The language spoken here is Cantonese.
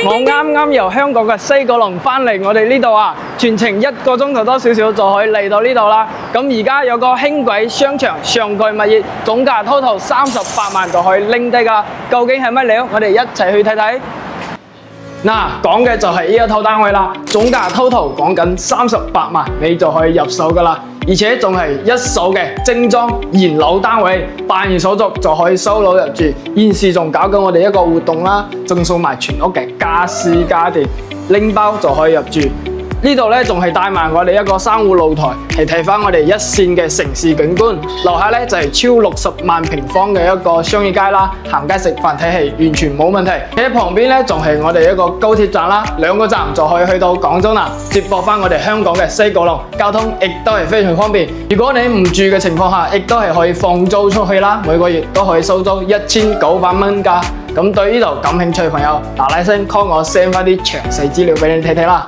我啱啱由香港嘅西九龍翻嚟我哋呢度啊，全程1個鐘頭多少少就可以嚟到呢度啦。咁而家有個輕軌商場上蓋物業，總價 total 38萬就可以拎低噶。究竟係乜料？我哋一齊去睇睇。嗱，講嘅就係呢一套單位啦，總價 total 講緊38萬，你就可以入手噶啦。而且仲係一手嘅精裝現樓單位，辦完手續就可以收樓入住。現時仲搞緊我哋一個活動啦，贈送埋全屋嘅家私家電，拎包就可以入住。呢度咧仲係帶埋我哋一個3戶露台，係睇翻我哋一線嘅城市景觀。樓下咧就係超60萬平方嘅一個商業街啦，行街食飯睇戲完全冇問題。喺旁邊咧仲係我哋一個高鐵站啦，2個站就可以去到廣州南，接駁翻我哋香港嘅西九龍，交通亦都係非常方便。如果你唔住嘅情況下，亦都係可以放租出去啦，每個月都可以收租1900蚊㗎。咁對呢度感興趣嘅朋友，嗱嗱聲 call 我 send 翻啲詳細資料俾你睇睇啦。